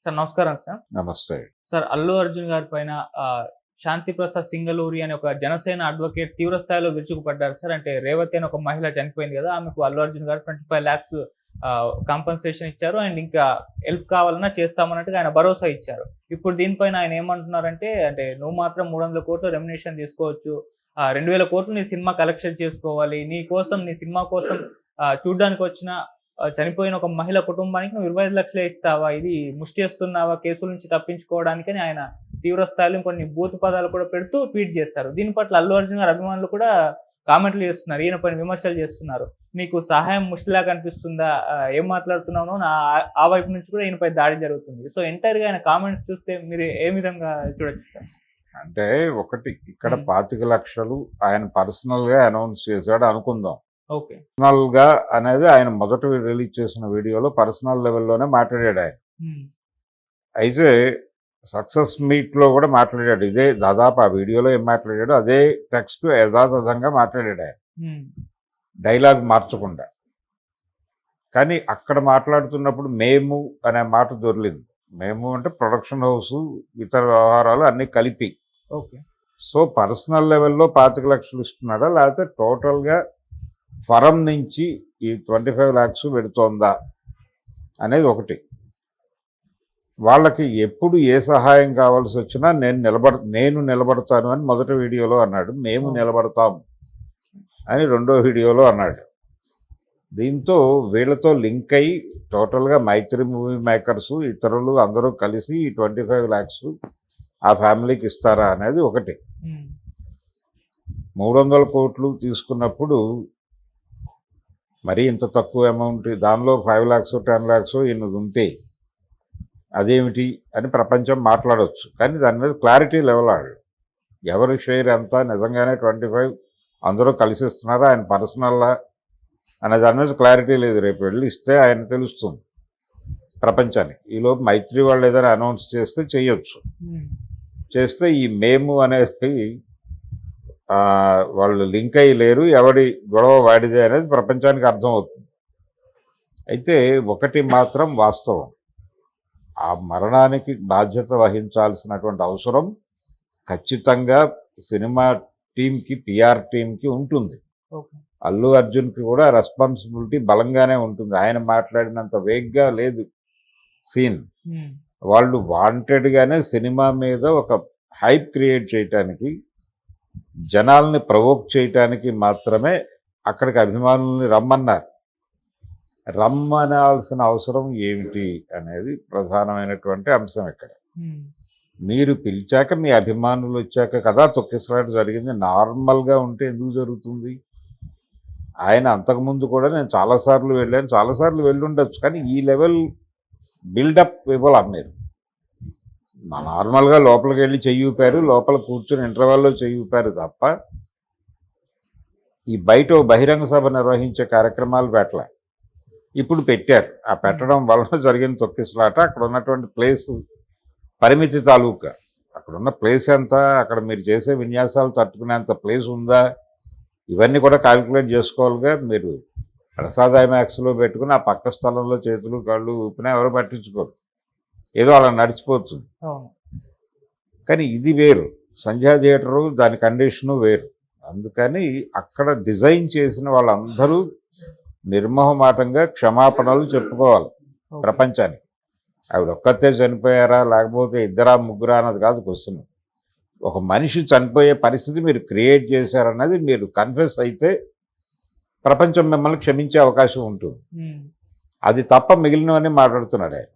Sir నమస్కారం sir. నమస్తే. Sir Allu Arjun గారి పైన శాంతి ప్రసాద్ సింగలూరి అనే ఒక జనసేన అడ్వకేట్ తీవ్ర స్థాయిలో విరుచుకుపడ్డారు సార్. అంటే రేవతి అని ఒక మహిళ చనిపోయింది కదా! ఆమెకు అల్లు అర్జున్ గారు 25 లాక్స్ కాంపెన్సేషన్ ఇచ్చారు. అండ్ ఇంకా హెల్ప్ కావాలన్నా చేస్తామన్నట్టుగా ఆయన భరోసా ఇచ్చారు. ఇప్పుడు దీనిపైన ఆయన ఏమంటున్నారంటే, అంటే నువ్వు మాత్రం 300 కోట్ల రెమ్యునరేషన్ తీసుకోవచ్చు. 2000 కోట్లు నీ సినిమా కలెక్షన్ చేసుకోవాలి. నీ కోసం నీ సినిమా కోసం చూడ్డానికి వచ్చిన చనిపోయిన ఒక మహిళ కుటుంబానికి నువ్వు 25 లక్షలే ఇస్తావా? ఇది ముష్టి చేస్తున్నావా కేసుల నుంచి తప్పించుకోవడానికని ఆయన తీవ్ర స్థాయిలో కొన్ని బూతు పదాలు కూడా పెడుతూ ట్వీట్ చేశారు. దీని పట్ల అల్లు అర్జున్ గారి అభిమానులు కూడా కామెంట్లు చేస్తున్నారు. ఈయన పైన విమర్శలు చేస్తున్నారు. నీకు సహాయం ముష్టిలాగా అనిపిస్తుందా? ఏం మాట్లాడుతున్నావు? ఆ వైపు నుంచి కూడా ఈయనపై దాడి జరుగుతుంది. సో ఎంటైర్‌గా ఆయన కామెంట్స్ చూస్తే మీరు ఏ విధంగా చూడొచ్చు సార్? అంటే ఒకటి ఇక్కడ 25 లక్షలు ఆయన పర్సనల్‌గా అనౌన్స్ చేశాడు అనుకుందాం. ఓకే. పర్సనల్‌గా అనేది ఆయన మొదట రిలీజ్ చేసిన వీడియోలో పర్సనల్ లెవెల్‌లోనే మాట్లాడాడు ఆయన. అయితే సక్సెస్ మీట్‌లో కూడా మాట్లాడాడు. ఇదే దాదాపు ఆ వీడియోలో ఏం మాట్లాడాడో అదే టెక్స్ట్ యథాతథంగా మాట్లాడాడు ఆయన. డైలాగ్ మార్చకుండా. కానీ అక్కడ మాట్లాడుతున్నప్పుడు మేము అనే మాట దొర్లింది. మేము అంటే ప్రొడక్షన్ హౌసు, ఇతర వ్యవహారాలు అన్నీ కలిపి. ఓకే. సో పర్సనల్ లెవెల్‌లో 25 లక్షలు ఇస్తున్నాడా? లేకపోతే టోటల్‌గా ఫరం నుంచి ఈ 25 లాక్స్ పెడుతోందా అనేది ఒకటి. వాళ్ళకి ఎప్పుడు ఏ సహాయం కావాల్సి వచ్చినా నేను నిలబడతాను అని మొదటి వీడియోలో అన్నాడు. మేము నిలబడతాం అని రెండో వీడియోలో అన్నాడు. దీంతో వీళ్ళతో లింక్ అయ్యి టోటల్గా మైత్రి మూవీ మేకర్సు ఇతరులు అందరూ కలిసి ఈ 25 లాక్స్ ఆ ఫ్యామిలీకి ఇస్తారా అనేది ఒకటి. 300 కోట్లు తీసుకున్నప్పుడు మరి ఇంత తక్కువ అమౌంట్, దానిలో 5 లాక్స్ 10 లాక్స్ ఇన్ని ఉంటే అదేమిటి అని ప్రపంచం మాట్లాడవచ్చు. కానీ దాని మీద క్లారిటీ లెవెల్ ఎవరి షేర్ ఎంత, నిజంగానే 25 అందరూ కలిసి ఇస్తున్నారా, ఆయన పర్సనల్లా అనే దాని మీద క్లారిటీ లేదు. రేపు వెళ్ళి ఇస్తే ఆయన తెలుస్తుంది ప్రపంచానికి. ఈలోపు మైత్రి వాళ్ళు ఏదైనా అనౌన్స్ చేస్తే చేయొచ్చు. చేస్తే ఈ మేము అనేది వాళ్ళు లింక్ అయ్యి లేరు, ఎవడి గొడవ వాడిదే అనేది ప్రపంచానికి అర్థమవుతుంది. అయితే ఒకటి మాత్రం వాస్తవం, ఆ మరణానికి బాధ్యత వహించాల్సినటువంటి అవసరం ఖచ్చితంగా సినిమా టీంకి, పిఆర్ టీంకి ఉంటుంది. అల్లు అర్జున్కి కూడా రెస్పాన్సిబిలిటీ బలంగానే ఉంటుంది. ఆయన మాట్లాడినంత వేగ్గా లేదు సీన్. వాళ్ళు వాంటెడ్గానే సినిమా మీద ఒక హైప్ క్రియేట్ చేయటానికి, జనాల్ని ప్రవోక్ చేయటానికి మాత్రమే అక్కడికి అభిమానుల్ని రమ్మన్నారు. రమ్మనాల్సిన అవసరం ఏమిటి అనేది ప్రధానమైనటువంటి అంశం ఇక్కడ. మీరు పిలిచాక మీ అభిమానులు వచ్చాక కదా తొక్కిసలాట జరిగింది. నార్మల్గా ఉంటే ఎందుకు జరుగుతుంది? ఆయన అంతకుముందు కూడా నేను చాలాసార్లు వెళ్ళాను, చాలాసార్లు వెళ్ళుండొచ్చు. కానీ ఈ లెవెల్ బిల్డప్ ఇవ్వాలి మీరు. నార్మల్గా లోపలికి వెళ్ళి చెయ్యి ఊపారు, లోపల కూర్చొని ఇంటర్వెల్లో చెయ్యి ఊపారు తప్ప ఈ బయట బహిరంగ సభ నిర్వహించే కార్యక్రమాలు పెట్టలే. ఇప్పుడు పెట్టారు. ఆ పెట్టడం వలన జరిగిన తొక్కిసలాట అక్కడ ఉన్నటువంటి ప్లేసు పరిమితి తాలూకా. అక్కడున్న ప్లేస్ ఎంత, అక్కడ మీరు చేసే విన్యాసాలు తట్టుకునేంత ప్లేస్ ఉందా, ఇవన్నీ కూడా క్యాల్కులేట్ చేసుకోవాలిగా. మీరు ప్రసాద్ ఐమాక్స్లో పెట్టుకుని ఆ పక్క స్థలంలో చేతులు కాళ్ళు ఊపినా ఎవరు పట్టించుకోరు, ఏదో అలా నడిచిపోతుంది. కానీ ఇది వేరు, సంధ్యా థియేటరు దాని కండిషను వేరు. అందుకని అక్కడ డిజైన్ చేసిన వాళ్ళందరూ నిర్మోహమాటంగా క్షమాపణలు చెప్పుకోవాలి ప్రపంచానికి. ఆవిడ ఒక్కతే చనిపోయారా, లేకపోతే ఇద్దరా ముగ్గురా అన్నది కాదు క్వశ్చన్. ఒక మనిషి చనిపోయే పరిస్థితి మీరు క్రియేట్ చేశారన్నది మీరు కన్ఫెస్ అయితే ప్రపంచం మిమ్మల్ని క్షమించే అవకాశం ఉంటుంది. అది తప్ప మిగిలినవన్నీ మాట్లాడుతున్నాడు ఆయన.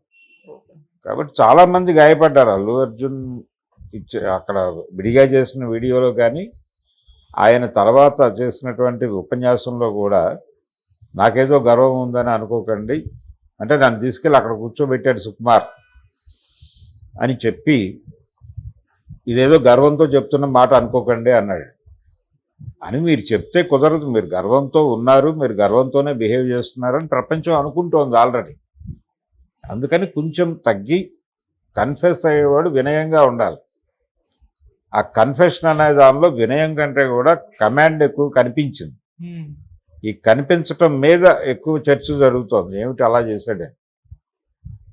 కాబట్టి చాలామంది గాయపడ్డారు. అల్లు అర్జున్ అక్కడ విడిగా చేసిన వీడియోలో కానీ ఆయన తర్వాత చేసినటువంటి ఉపన్యాసంలో కూడా నాకేదో గర్వం ఉందని అనుకోకండి, అంటే నన్ను తీసుకెళ్ళి అక్కడ కూర్చోబెట్టాడు సుకుమార్ అని చెప్పి, ఇదేదో గర్వంతో చెప్తున్న మాట అనుకోకండి అన్నాడు. అని మీరు చెప్తే కుదరదు. మీరు గర్వంతో ఉన్నారు, మీరు గర్వంతోనే బిహేవ్ చేస్తున్నారని ప్రపంచం అనుకుంటోంది ఆల్రెడీ. అందుకని కొంచెం తగ్గి కన్ఫెస్ అయ్యేవాడు వినయంగా ఉండాలి. ఆ కన్ఫెషన్ అనే దానిలో వినయం కంటే కూడా కమాండ్ ఎక్కువ కనిపించింది. ఈ కనిపించటం మీద ఎక్కువ చర్చ జరుగుతోంది, ఏమిటి అలా చేశాడని.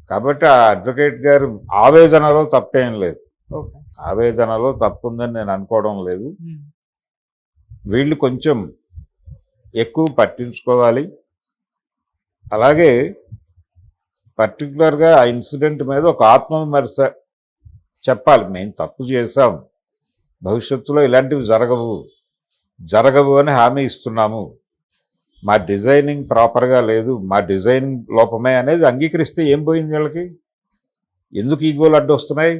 కాబట్టి ఆ అడ్వకేట్ గారు ఆవేదనలో తప్పేం లేదు, ఓకే. ఆవేదనలో తప్పుందని నేను అనుకోవడం లేదు. వీళ్ళు కొంచెం ఎక్కువ పట్టించుకోవాలి. అలాగే పర్టికులర్గా ఆ ఇన్సిడెంట్ మీద ఒక ఆత్మవిమర్శ చెప్పాలి. మేము తప్పు చేశాం, భవిష్యత్తులో ఇలాంటివి జరగవు అని హామీ ఇస్తున్నాము, మా డిజైనింగ్ ప్రాపర్గా లేదు, మా డిజైనింగ్ లోపమే అనేది అంగీకరిస్తే ఏం పోయింది వీళ్ళకి? ఎందుకు ఈగోలు అడ్డొస్తున్నాయి?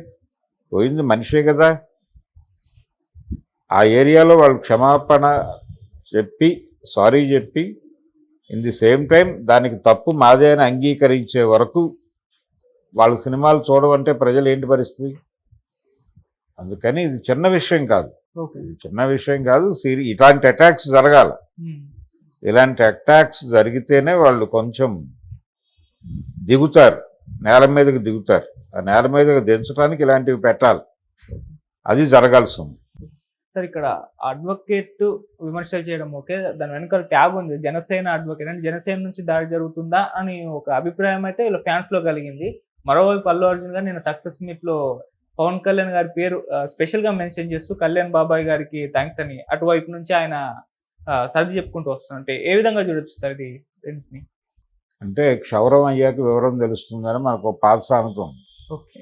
పోయింది మనిషే కదా. ఆ ఏరియాలో వాళ్ళు క్షమాపణ చెప్పి సారీ చెప్పి ఇన్ ది సేమ్ టైం దానికి తప్పు మాదే అని అంగీకరించే వరకు వాళ్ళ సినిమాలు చూడమంటే ప్రజలు ఏంటి పరిస్థితి? అందుకని ఇది చిన్న విషయం కాదు, ఇది చిన్న విషయం కాదు. ఇలాంటి అటాక్స్ జరగాలి. ఇలాంటి అటాక్స్ జరిగితేనే వాళ్ళు కొంచెం దిగుతారు, నేల మీదకి దిగుతారు. ఆ నేల మీదకి దించడానికి ఇలాంటివి పెట్టాలి, అది జరగాల్సి ఉంది. సార్ ఇక్కడ అడ్వకేట్ విమర్శలు చేయడం ఓకే, దాని వెనకాల ట్యాగ్ ఉంది జనసేన అడ్వకేట్ అంటే జనసేన నుంచి దాడి జరుగుతుందా అని ఒక అభిప్రాయం అయితే ఇలా ఫ్యాన్స్ లో కలిగింది. మరోవైపు అల్లు అర్జున్ గారు నేను సక్సెస్ మీట్ లో పవన్ కళ్యాణ్ గారి పేరు స్పెషల్ గా మెన్షన్ చేస్తూ కళ్యాణ్ బాబాయ్ గారికి థ్యాంక్స్ అని అటువైపు నుంచి ఆయన సర్ది చెప్పుకుంటూ వస్తుంటే ఏ విధంగా చూడొచ్చు సార్ ఇది రెండింటిని? అంటే క్షౌరం అయ్యాక వివరం తెలుస్తుందని మనకు పాత సామెత ఉంది. ఓకే.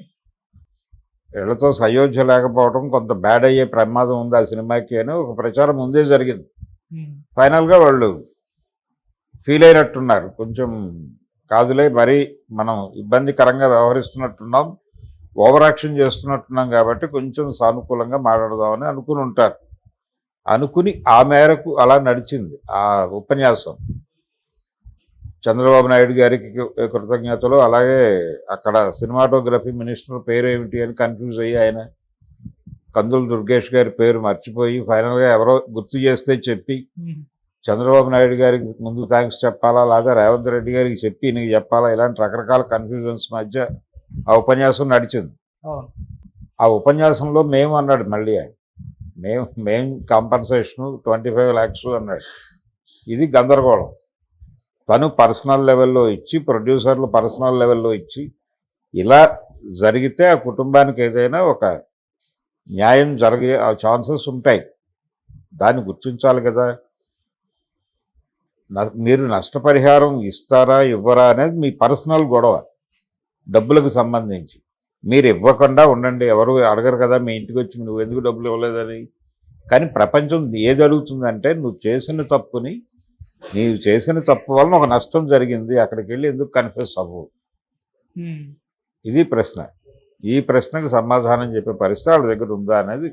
వీళ్ళతో సయోధ్య లేకపోవడం కొంత బ్యాడ్ అయ్యే ప్రమాదం ఉంది ఆ సినిమాకి అని ఒక ప్రచారం ముందే జరిగింది. ఫైనల్గా వాళ్ళు ఫీల్ అయినట్టున్నారు, కొంచెం కాదులే మరీ మనం ఇబ్బందికరంగా వ్యవహరిస్తున్నట్టున్నాం, ఓవర్ యాక్షన్ చేస్తున్నట్టున్నాం కాబట్టి కొంచెం సానుకూలంగా మాట్లాడదామని అనుకుని ఉంటారు. అనుకుని ఆ మేరకు అలా నడిచింది ఆ ఉపన్యాసం. చంద్రబాబు నాయుడు గారికి కృతజ్ఞతలు, అలాగే అక్కడ సినిమాటోగ్రఫీ మినిస్టర్ పేరు ఏమిటి అని కన్ఫ్యూజ్ అయ్యి ఆయన కందుల దుర్గేష్ గారి పేరు మర్చిపోయి ఫైనల్గా ఎవరో గుర్తు చేస్తే చెప్పి చంద్రబాబు నాయుడు గారికి ముందు థ్యాంక్స్ చెప్పాలా, లేదా రేవంత్ రెడ్డి గారికి చెప్పి నీకు చెప్పాలా, ఇలాంటి రకరకాల కన్ఫ్యూజన్స్ మధ్య ఆ ఉపన్యాసం నడిచింది. ఆ ఉపన్యాసంలో మేము అన్నాడు మళ్ళీ ఆయన, మేము కాంపన్సేషను 25 lakhs అన్నాడు. ఇది గందరగోళం. తను పర్సనల్ లెవెల్లో ఇచ్చి, ప్రొడ్యూసర్లు పర్సనల్ లెవెల్లో ఇచ్చి, ఇలా జరిగితే ఆ కుటుంబానికి ఏదైనా ఒక న్యాయం జరిగే ఛాన్సెస్ ఉంటాయి, దాన్ని గుర్తించాలి కదా. మీరు నష్టపరిహారం ఇస్తారా ఇవ్వరా అనేది మీ పర్సనల్ గొడవ, డబ్బులకు సంబంధించి. మీరు ఇవ్వకుండా ఉండండి, ఎవరు అడగరు కదా మీ ఇంటికి వచ్చి నువ్వు ఎందుకు డబ్బులు ఇవ్వలేదని. కానీ ప్రపంచం ఏది అడుగుతుందంటే నీవు చేసిన తప్పు వలన ఒక నష్టం జరిగింది, అక్కడికి వెళ్ళి ఎందుకు కన్ఫ్యూస్ అవ్వవు. ఇది ప్రశ్న. ఈ ప్రశ్నకు సమాధానం చెప్పే పరిస్థితి వాళ్ళ దగ్గర ఉందా అనేది